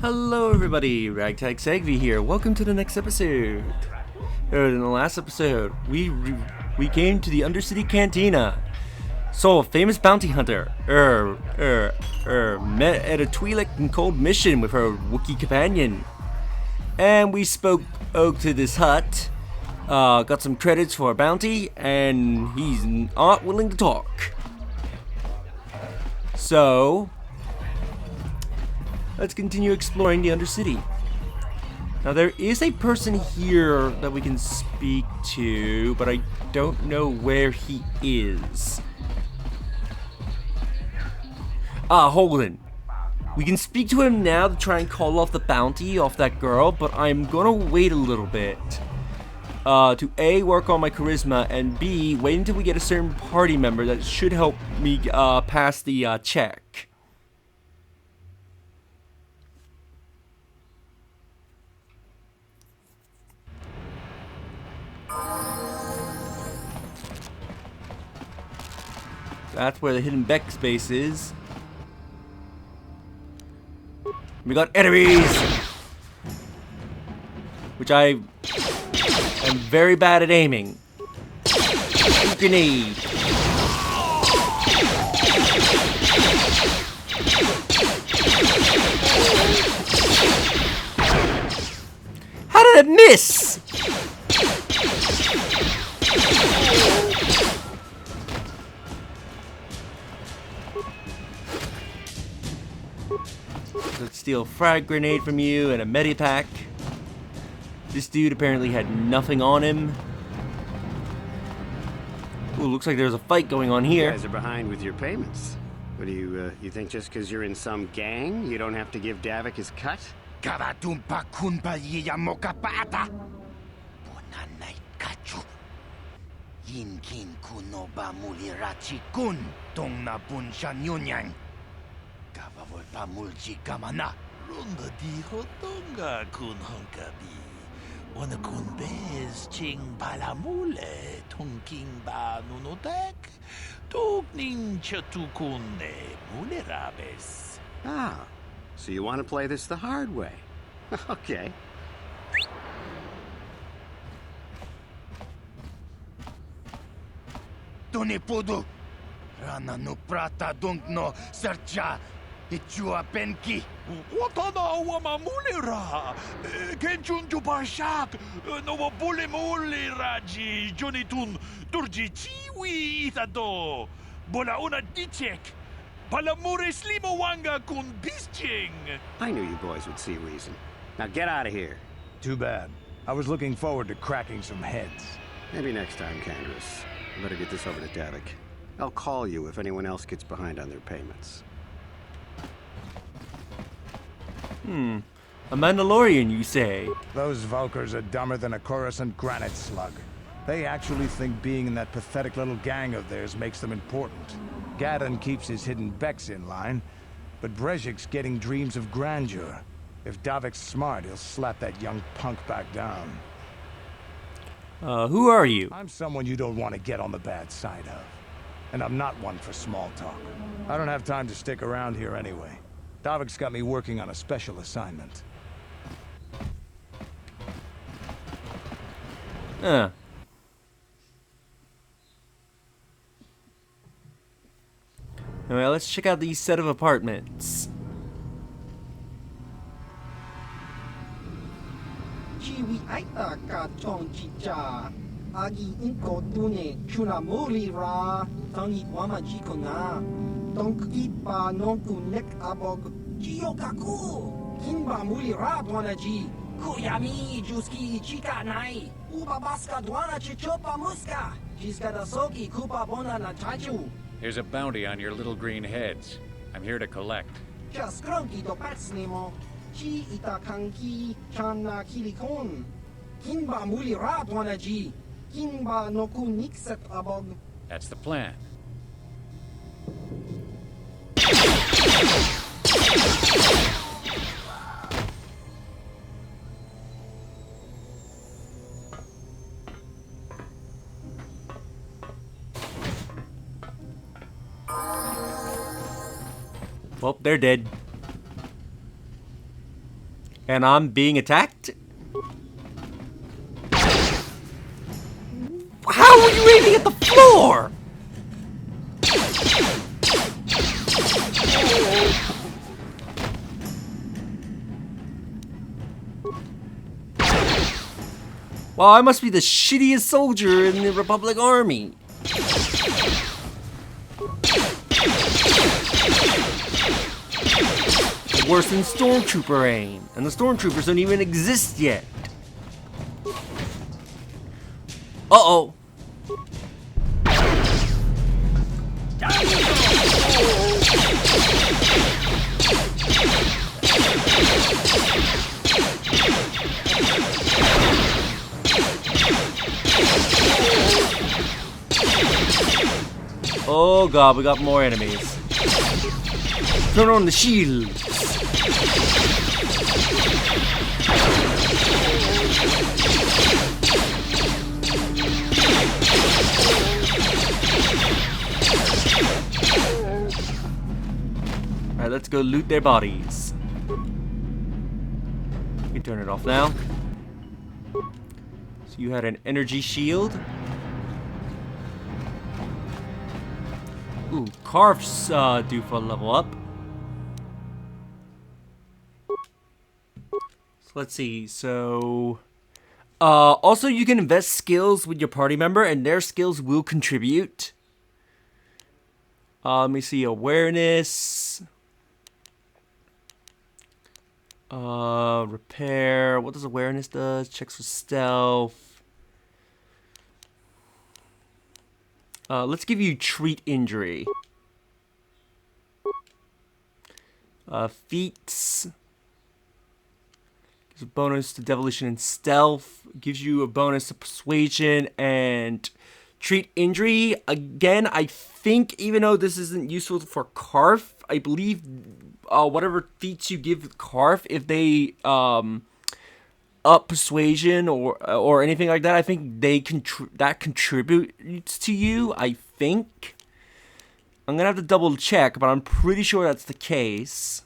Hello everybody, Ragtag Sagvi here. Welcome to the next episode. In the last episode, we came to the Undercity Cantina. Saw a famous bounty hunter, met at a Twi'lek and cold mission with her Wookiee companion. And we spoke to this hut, got some credits for our bounty, and he's not willing to talk. So, let's continue exploring the Undercity. Now there is a person here that we can speak to, but I don't know where he is. Holden. We can speak to him now to try and call off the bounty off that girl, but I'm gonna wait a little bit. To A, work on my charisma, and B, wait until we get a certain party member that should help me pass the check. That's where the hidden Beks base is. We got enemies! Which I am very bad at aiming. Grenade. How did it miss? Let's steal a frag grenade from you and a medipack. This dude apparently had nothing on him. Ooh, looks like there's a fight going on here. You guys are behind with your payments. What do you think just because you're in some gang, you don't have to give Davik his cut? Karatumpa kunpa yiyamoka paata. Bonanay kachu. Yinkin kuno ba mulirachi kun tong na bunsha nyunyang. Kavavol pa mulchi kamana. Runda dijo tonga kun honkabi. Wana kun bez ching palamule tongking ba nunotek. Tukning chatukunde mulerabes. Ah, so you want to play this the hard way. Okay. Tunipudu. Rana no prata dungno sercha. Ichua penki. Watana wama mulera. Kenchun jupashak. Nova bule mule raji. Jonitun turji chiwi itado. Bola una dichek. Palamure slimo wanga kun bisching. I knew you boys would see reason. Now get out of here. Too bad. I was looking forward to cracking some heads. Maybe next time, Candace. I better get this over to Davik. I'll call you if anyone else gets behind on their payments. A Mandalorian, you say? Those Vulkars are dumber than a Coruscant granite slug. They actually think being in that pathetic little gang of theirs makes them important. Gadon keeps his hidden Beks in line, but Brejik's getting dreams of grandeur. If Davik's smart, he'll slap that young punk back down. Who are you? I'm someone you don't want to get on the bad side of. And I'm not one for small talk. I don't have time to stick around here anyway. Davik's got me working on a special assignment. Well, let's check out these set of apartments. Chiwi aita ka chong chicha. Agi inko tune chuna muri ra. Tangi wama jikona. Donki pa nonku nek abog. Jiyokaku. Kinba muri ra dwanaji. Kuyami juski chika nai. Uba baska dwana chichopa muska. Jiska da soki kupa bona na chachu. Here's a bounty on your little green heads. I'm here to collect. Just grunky do pets nemo. Chi ita kanki chana kilikon. Kinba muli ra dwanaji. Kinba noku nikset abog. That's the plan. Well, they're dead. And I'm being attacked? How are you aiming at the floor? Well, I must be the shittiest soldier in the Republic Army. Worse than Stormtrooper aim. And the Stormtroopers don't even exist yet. Uh-oh. Oh god, we got more enemies. Turn on the shields. Alright, let's go loot their bodies. You can turn it off now. So you had an energy shield. Ooh, Carf's due for a level up. So let's see, so... also you can invest skills with your party member and their skills will contribute. Let me see, awareness. Repair, what does awareness does? Checks for stealth. Let's give you treat injury. Feats. Gives a bonus to devolution and stealth. Gives you a bonus to persuasion and treat injury. Again, I think even though this isn't useful for Carf, I believe whatever feats you give Carf, if they up persuasion or anything like that, I think they that contributes to you. I think I'm gonna have to double check, but I'm pretty sure that's the case.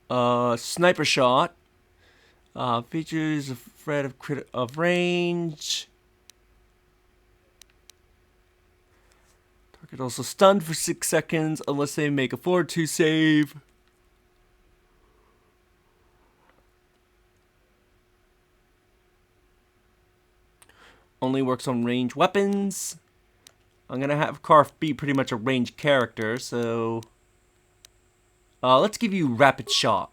Sniper shot features a threat of range. Target also stunned for 6 seconds unless they make a fortitude save. Only works on ranged weapons. I'm gonna have Carf be pretty much a ranged character, so let's give you rapid shot.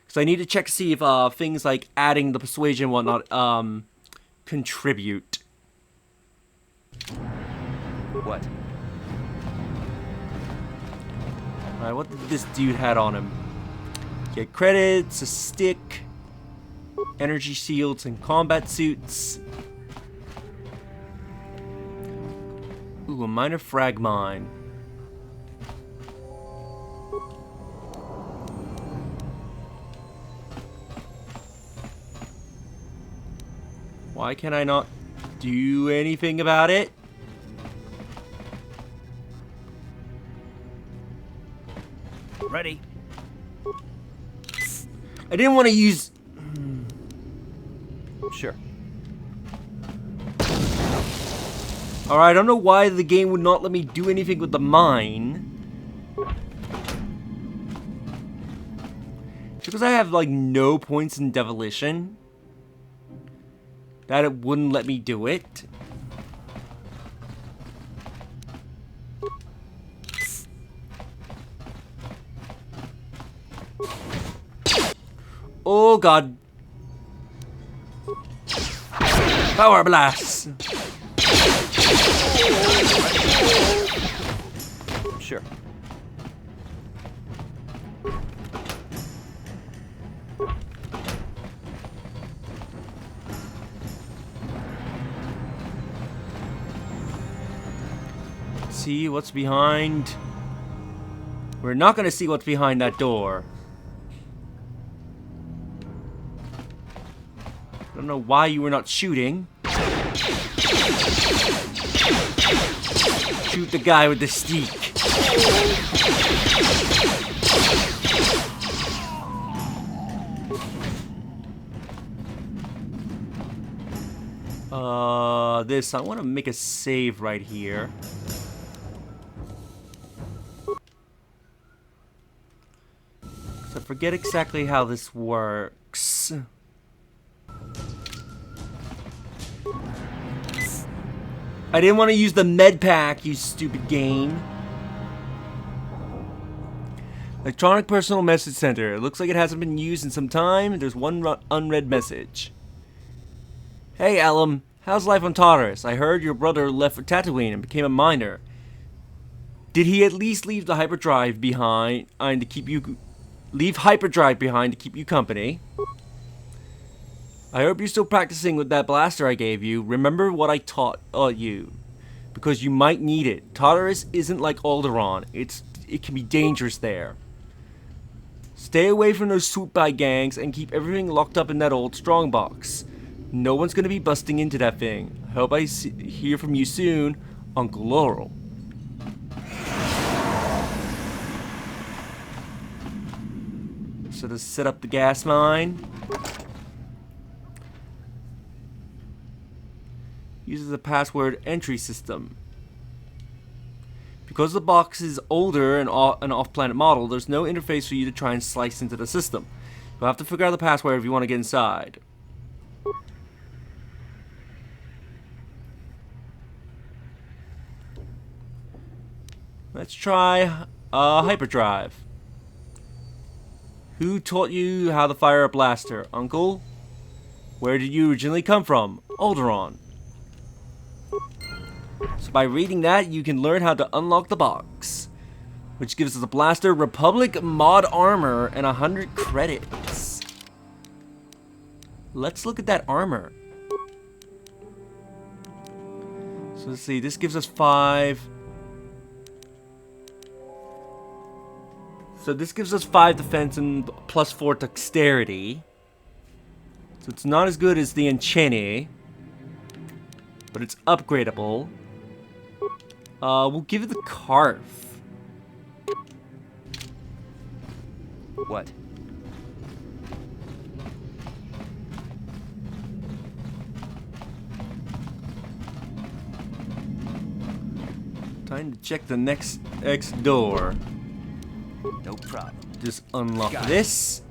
So I need to check to see if things like adding the persuasion and whatnot contribute. What? Alright, what did this dude had on him? Get credits, a stick, energy shields, and combat suits. Ooh, a minor frag mine. Why can I not do anything about it? Ready? I didn't want to use... Sure. Alright, I don't know why the game would not let me do anything with the mine. It's because I have, like, no points in devolution that it wouldn't let me do it. Oh god. Power blast. Sure. See what's behind. We're not gonna see what's behind that door. I don't know why you were not shooting. Shoot the guy with the stick. I want to make a save right here. So I forget exactly how this works. I didn't want to use the med pack, you stupid game. Electronic personal message center. It looks like it hasn't been used in some time. There's one unread message. Hey, Alum. How's life on Tartarus? I heard your brother left for Tatooine and became a miner. Did he at least leave the hyperdrive behind to keep you... Leave hyperdrive behind to keep you company? I hope you're still practicing with that blaster I gave you. Remember what I taught you. Because you might need it. Tartarus isn't like Alderaan. It can be dangerous there. Stay away from those swoop-by gangs and keep everything locked up in that old strongbox. No one's gonna be busting into that thing. I hope I hear from you soon, Uncle Laurel. So to set up the gas mine. Uses a password entry system. Because the box is older and an off-planet model, there's no interface for you to try and slice into the system. You'll have to figure out the password if you want to get inside. Let's try hyperdrive. Who taught you how to fire a blaster, Uncle? Where did you originally come from? Alderaan. So by reading that, you can learn how to unlock the box, which gives us a blaster, Republic mod armor, and 100 credits. Let's look at that armor. So let's see, this gives us 5. So this gives us 5 defense and plus 4 dexterity. So it's not as good as the Enchene, but it's upgradable. We'll give it the Carf. What? Time to check the next door. No problem. Just unlock Got it. this.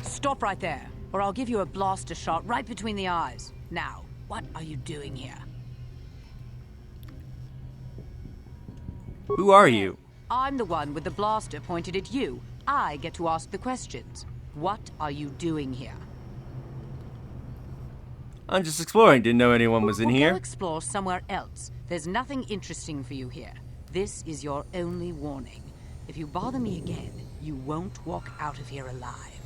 Stop right there, or I'll give you a blaster shot right between the eyes. Now, what are you doing here? Who are you? I'm the one with the blaster pointed at you. I get to ask the questions. What are you doing here? I'm just exploring. Didn't know anyone was in Well, here. go explore somewhere else. There's nothing interesting for you here. This is your only warning. If you bother me again, you won't walk out of here alive.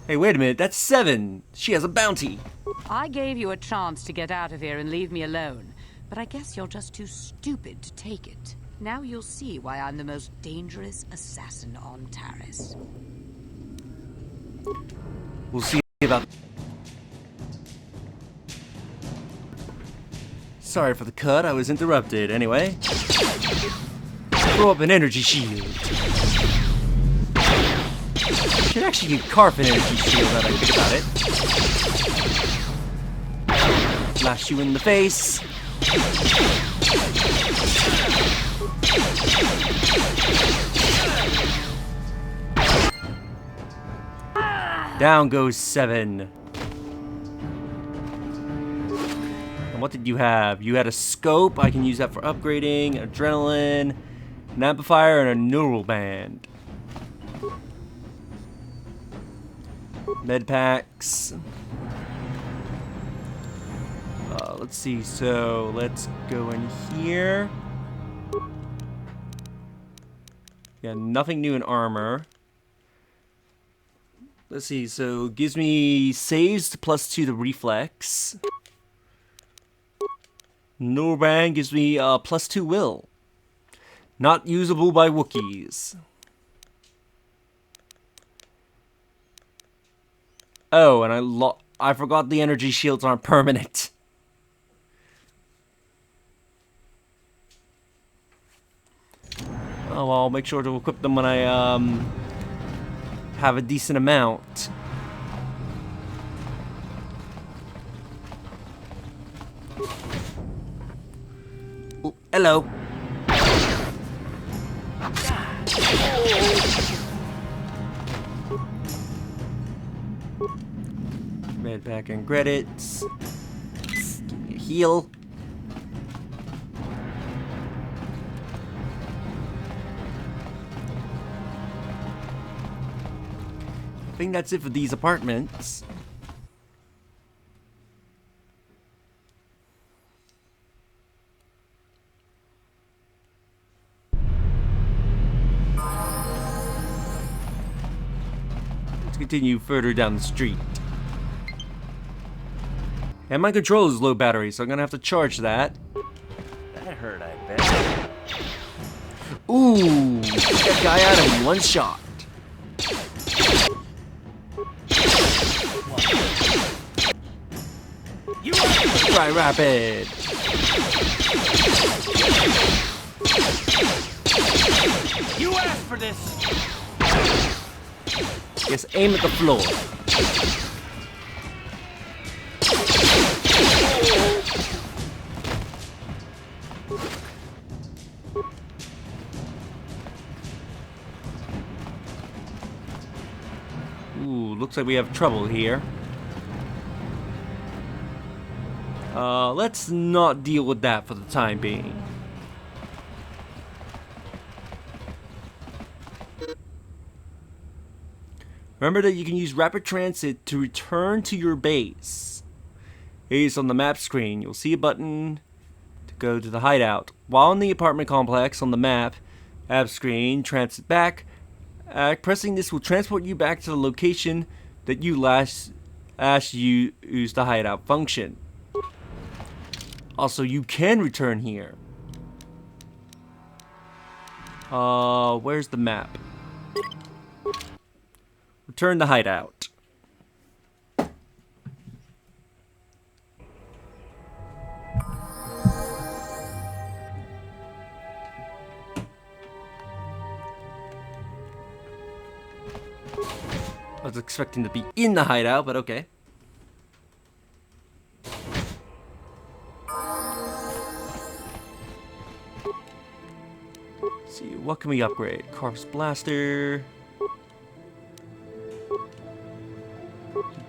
Hey, wait a minute. That's 7. She has a bounty. I gave you a chance to get out of here and leave me alone, but I guess you're just too stupid to take it. Now you'll see why I'm the most dangerous assassin on Taris. We'll see about... Sorry for the cut. I was interrupted. Anyway. Throw up an energy shield. Should actually carve an energy shield now that I think about it. Flash you in the face. Down goes 7. And what did you have? You had a scope. I can use that for upgrading. Adrenaline. An amplifier and a neural band. Med packs. Let's see. So let's go in here. Yeah, nothing new in armor. Let's see. So it gives me saves to +2 to reflex. Neural band gives me +2 will. Not usable by Wookiees. Oh, and I forgot the energy shields aren't permanent. Oh, I'll make sure to equip them when I have a decent amount. Ooh, hello. Red back and credits. Give me a heal. I think that's it for these apartments. Let's continue further down the street. And my controller is low battery, so I'm gonna have to charge that. That hurt, I bet. Ooh, get that guy out in one shot. Dry rapid. You asked for this. Just aim at the floor. Ooh, looks like we have trouble here. Let's not deal with that for the time being. Remember that you can use rapid transit to return to your base. It's on the map screen. You'll see a button to go to the hideout. While in the apartment complex on the map screen, transit back. Pressing this will transport you back to the location that you last used the hideout function. Also, you can return here. Where's the map? Return to hideout. I was expecting to be in the hideout, but okay. Let's see, what can we upgrade? Corpse Blaster.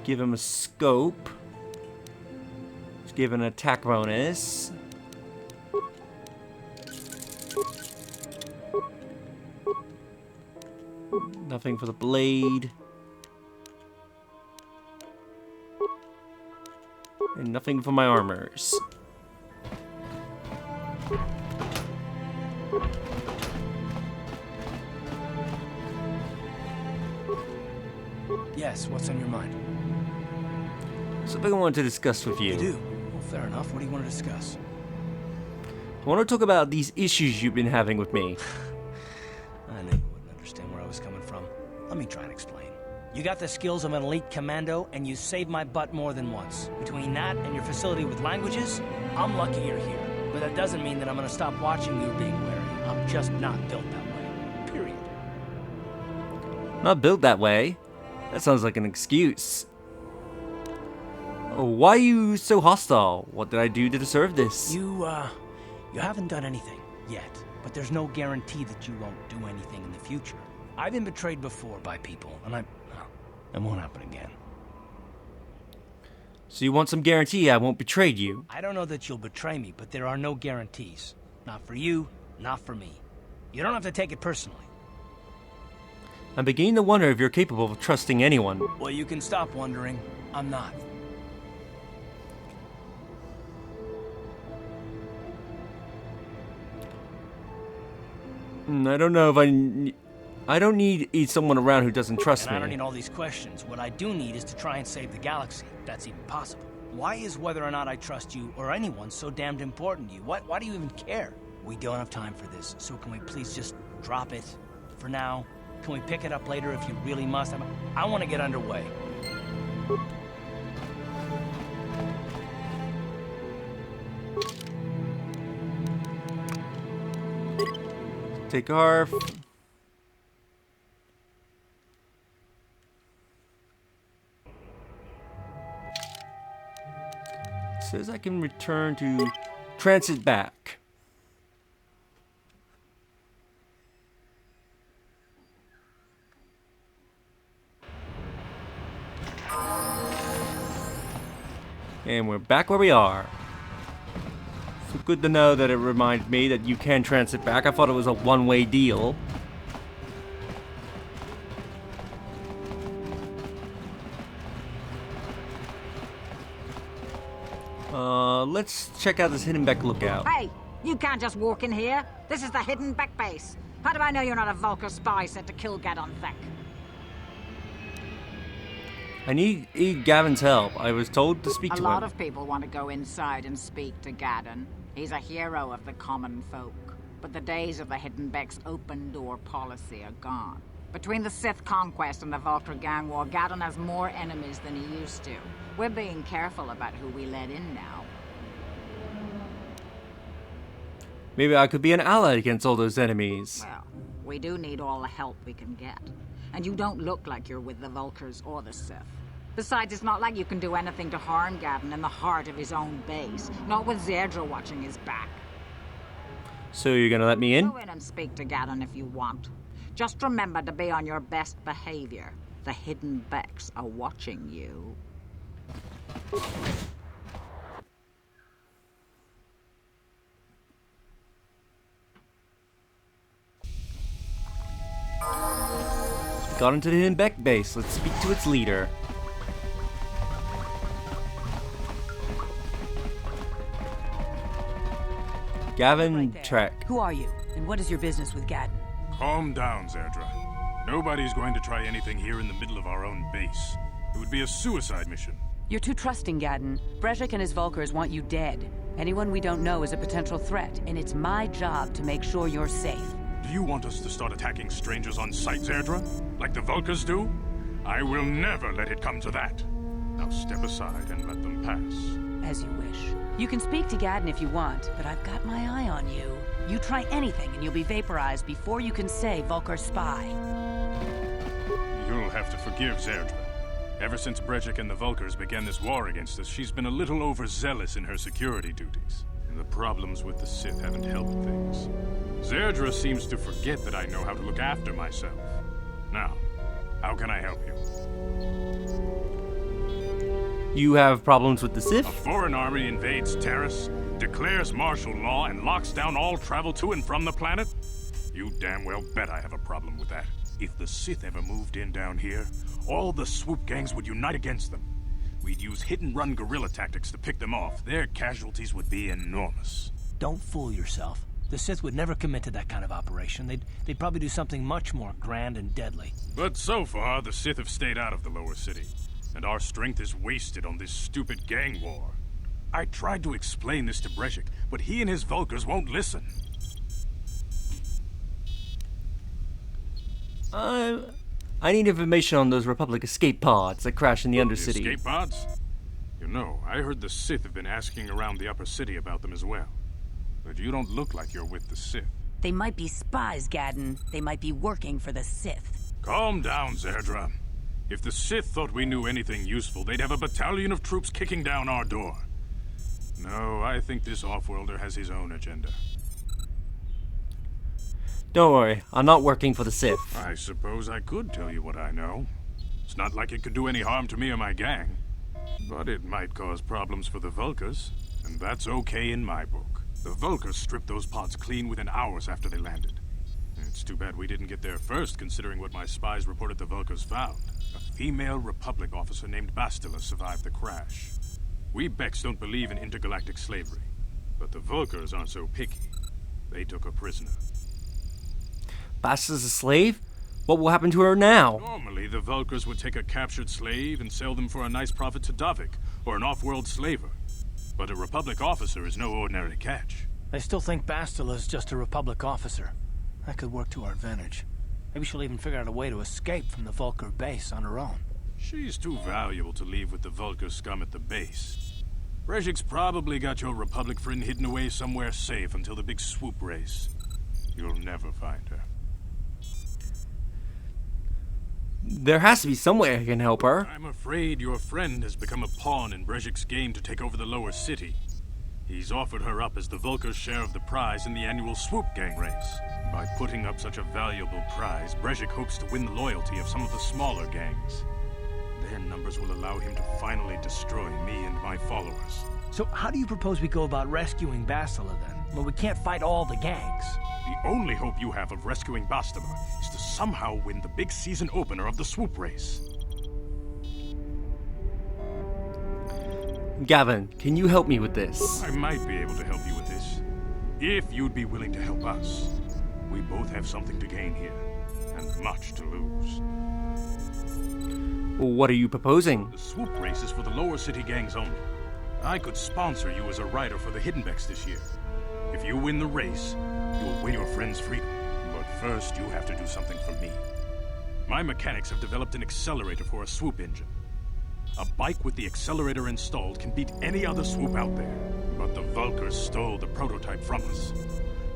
Give him a scope. Let's give an attack bonus. Nothing for the blade. And nothing for my armors. Yes, what's on your mind? Something I wanted to discuss with you. You do? Well, fair enough. What do you want to discuss? I want to talk about these issues you've been having with me. I knew you wouldn't understand where I was coming from. Let me try and explain. You got the skills of an elite commando, and you saved my butt more than once. Between that and your facility with languages, I'm lucky you're here. But that doesn't mean that I'm gonna stop watching you being wary. I'm just not built that way. Period. Not built that way. That sounds like an excuse. Oh, why are you so hostile? What did I do to deserve this? You haven't done anything yet, but there's no guarantee that you won't do anything in the future. I've been betrayed before by people, and it won't happen again. So you want some guarantee I won't betray you? I don't know that you'll betray me, but there are no guarantees. Not for you, not for me. You don't have to take it personally. I'm beginning to wonder if you're capable of trusting anyone. Well, you can stop wondering. I'm not. I don't know if I don't need someone around who doesn't trust And I don't me. need all these questions. What I do need is to try and save the galaxy, if that's even possible. Why is whether or not I trust you or anyone so damned important to you? Why do you even care? We don't have time for this, so can we please just drop it for now? Can we pick it up later if you really must? I want to get underway. take our... Says I can return to transit back. And we're back where we are. So good to know that it reminded me that you can transit back. I thought it was a one-way deal. Let's check out this Hidden Beck lookout. Hey, you can't just walk in here. This is the Hidden Beck base. How do I know you're not a Vulcar spy sent to kill Gadon Thek? I need Gavin's help. I was told to speak to A him. lot of people want to go inside and speak to Gadon. He's a hero of the common folk. But the days of the Hidden Beck's open door policy are gone. Between the Sith conquest and the Vulcar gang war, Gadon has more enemies than he used to. We're being careful about who we let in now. Maybe I could be an ally against all those enemies. Well, we do need all the help we can get. And you don't look like you're with the Vulcars or the Sith. Besides, it's not like you can do anything to harm Gadon in the heart of his own base. Not with Zerdra watching his back. So you're gonna let me in? Go in and speak to Gadon if you want. Just remember to be on your best behavior. The Hidden Beks are watching you. Got into the Hidden Beck base. Let's speak to its leader. Gavin Right Trek. Who are you, and what is your business with Gadon? Calm down, Zerdra. Nobody's going to try anything here in the middle of our own base. It would be a suicide mission. You're too trusting, Gadon. Brejik and his Vulcars want you dead. Anyone we don't know is a potential threat, and it's my job to make sure you're safe. Do you want us to start attacking strangers on sight, Zerdra? Like the Vulcars do? I will never let it come to that. Now step aside and let them pass. As you wish. You can speak to Gadon if you want, but I've got my eye on you. You try anything and you'll be vaporized before you can say Vulcar spy. You'll have to forgive Zerdra. Ever since Brejik and the Vulcars began this war against us, she's been a little overzealous in her security duties. And the problems with the Sith haven't helped things. Zerdra seems to forget that I know how to look after myself. Now, how can I help you? You have problems with the Sith? A foreign army invades Terrace, declares martial law, and locks down all travel to and from the planet? You damn well bet I have a problem with that. If the Sith ever moved in down here, all the swoop gangs would unite against them. We'd use hit-and-run guerrilla tactics to pick them off. Their casualties would be enormous. Don't fool yourself. The Sith would never commit to that kind of operation. They'd probably do something much more grand and deadly. But so far, the Sith have stayed out of the lower city. And our strength is wasted on this stupid gang war. I tried to explain this to Brejik, but he and his Vulcars won't listen. I need information on those Republic escape pods that crash in the Undercity. The escape pods? You know, I heard the Sith have been asking around the upper city about them as well. But you don't look like you're with the Sith. They might be spies, Gadon. They might be working for the Sith. Calm down, Zerdra. If the Sith thought we knew anything useful, they'd have a battalion of troops kicking down our door. No, I think this off-worlder has his own agenda. Don't worry, I'm not working for the Sith. I suppose I could tell you what I know. It's not like it could do any harm to me or my gang. But it might cause problems for the Vulcars, and that's okay in my book. The Vulcars stripped those pods clean within hours after they landed. It's too bad we didn't get there first, considering what my spies reported the Vulcars found. A female Republic officer named Bastila survived the crash. We Beks don't believe in intergalactic slavery, but the Vulcars aren't so picky. They took her prisoner. Bastila's a slave? What will happen to her now? Normally, the Vulcars would take a captured slave and sell them for a nice profit to Davik, or an off-world slaver. But a Republic officer is no ordinary catch. I still think Bastila's just a Republic officer. That could work to our advantage. Maybe she'll even figure out a way to escape from the Vulcar base on her own. She's too valuable to leave with the Vulcar scum at the base. Brejik's probably got your Republic friend hidden away somewhere safe until the big swoop race. You'll never find her. There has to be some way I can help her. I'm afraid your friend has become a pawn in Brezhik's game to take over the lower city. He's offered her up as the Vulkar's share of the prize in the annual swoop gang race. By putting up such a valuable prize, Brezhik hopes to win the loyalty of some of the smaller gangs. Their numbers will allow him to finally destroy me and my followers. So how do you propose we go about rescuing Bastila then? Well, we can't fight all the gangs. The only hope you have of rescuing Bastila is to somehow win the big season opener of the swoop race. Gavin, can you help me with this? I might be able to help you with this. If you'd be willing to help us. We both have something to gain here, and much to lose. What are you proposing? The swoop race is for the lower city gangs only. I could sponsor you as a rider for the Hidden Beks this year. If you win the race, you'll win your friend's freedom. But first, you have to do something for me. My mechanics have developed an accelerator for a swoop engine. A bike with the accelerator installed can beat any other swoop out there. But the Vulkars stole the prototype from us.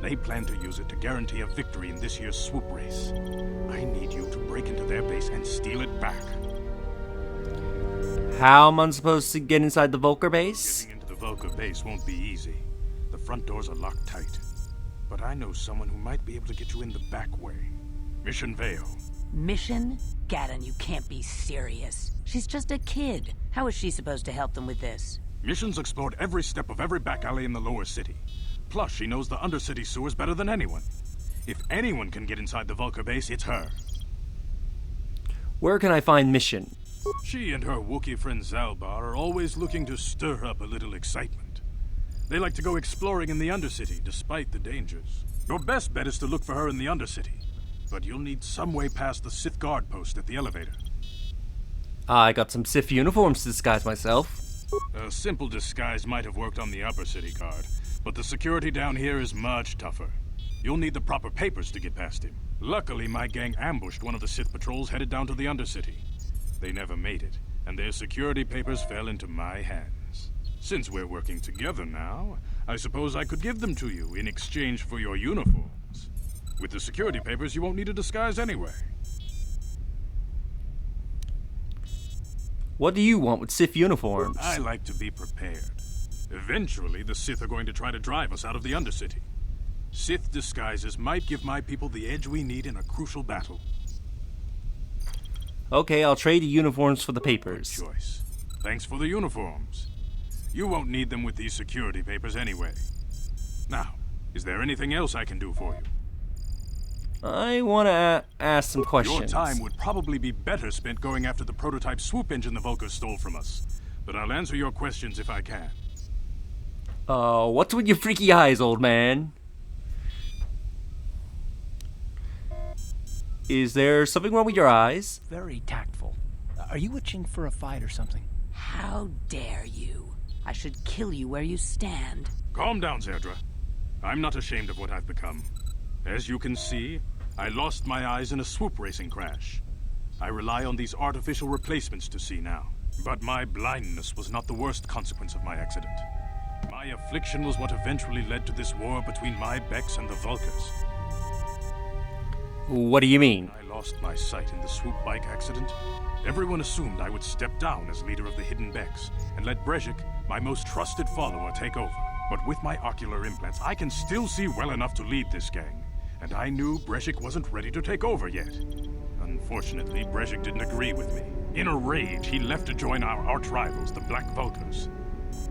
They plan to use it to guarantee a victory in this year's swoop race. I need you to break into their base and steal it back. How am I supposed to get inside the Vulkar base? Getting into the Vulkar base won't be easy. The front doors are locked tight. But I know someone who might be able to get you in the back way. Mission Vale. Mission? Gaddon, you can't be serious. She's just a kid. How is she supposed to help them with this? Mission's explored every step of every back alley in the lower city. Plus, she knows the undercity sewers better than anyone. If anyone can get inside the Vulkar base, it's her. Where can I find Mission? She and her Wookiee friend Zalbar are always looking to stir up a little excitement. They like to go exploring in the undercity, despite the dangers. Your best bet is to look for her in the undercity. But you'll need some way past the Sith guard post at the elevator. I got some Sith uniforms to disguise myself. A simple disguise might have worked on the upper city guard, but the security down here is much tougher. You'll need the proper papers to get past him. Luckily, my gang ambushed one of the Sith patrols headed down to the undercity. They never made it, and their security papers fell into my hands. Since we're working together now, I suppose I could give them to you in exchange for your uniforms. With the security papers, you won't need a disguise anyway. What do you want with Sith uniforms? I like to be prepared. Eventually, the Sith are going to try to drive us out of the Undercity. Sith disguises might give my people the edge we need in a crucial battle. Okay, I'll trade the uniforms for the papers. Good choice. Thanks for the uniforms. You won't need them with these security papers anyway. Now, is there anything else I can do for you? I want to ask some questions. Your time would probably be better spent going after the prototype swoop engine the Vulkars stole from us. But I'll answer your questions if I can. What's with your freaky eyes, old man? Is there something wrong with your eyes? Very tactful. Are you itching for a fight or something? How dare you? I should kill you where you stand. Calm down, Zerdra. I'm not ashamed of what I've become. As you can see, I lost my eyes in a swoop racing crash. I rely on these artificial replacements to see now. But my blindness was not the worst consequence of my accident. My affliction was what eventually led to this war between my Beks and the Vulkars. What do you mean? I lost my sight in the swoop bike accident. Everyone assumed I would step down as leader of the Hidden Beks and let Brezhik, my most trusted follower, take over. But with my ocular implants, I can still see well enough to lead this gang. And I knew Brezhik wasn't ready to take over yet. Unfortunately, Brezhik didn't agree with me. In a rage, he left to join our arch-rivals, the Black Vulkars.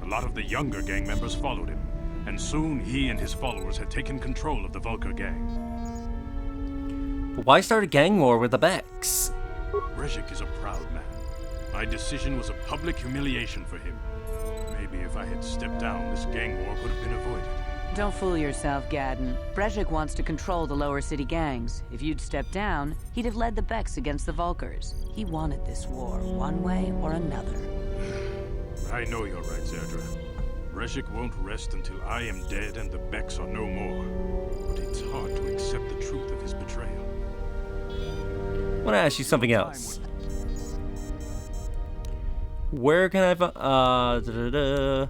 A lot of the younger gang members followed him, and soon he and his followers had taken control of the Vulkar gang. But why start a gang war with the Beks? Brezhik is a proud man. My decision was a public humiliation for him. Maybe if I had stepped down, this gang war could have been avoided. Don't fool yourself, Gaddon. Brezhik wants to control the lower city gangs. If you'd stepped down, he'd have led the Beks against the Vulkars. He wanted this war, one way or another. I know you're right, Zerdra. Brezhik won't rest until I am dead and the Beks are no more. But it's hard to accept the truth of his betrayal. I want to ask you something else. Where can I find...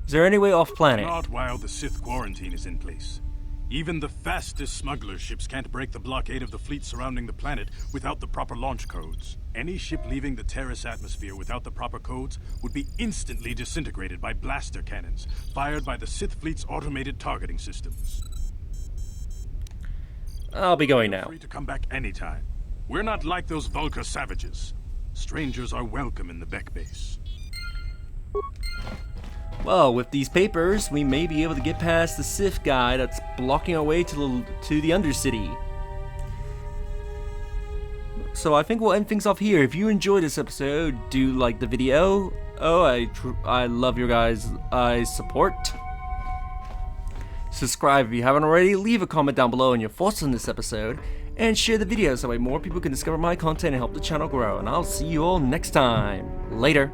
Is there any way off planet? Not while the Sith quarantine is in place. Even the fastest smuggler ships can't break the blockade of the fleet surrounding the planet without the proper launch codes. Any ship leaving the Terrace atmosphere without the proper codes would be instantly disintegrated by blaster cannons, fired by the Sith fleet's automated targeting systems. I'll be going Feel now. free to come back anytime. We're not like those Vulkar savages. Strangers are welcome in the Bek base. Well, with these papers, we may be able to get past the Sith guy that's blocking our way to the Undercity. So I think we'll end things off here. If you enjoyed this episode, do like the video. Oh, I love your guys' support. Subscribe if you haven't already. Leave a comment down below on your thoughts on this episode. And share the video so that way more people can discover my content and help the channel grow. And I'll see you all next time. Later.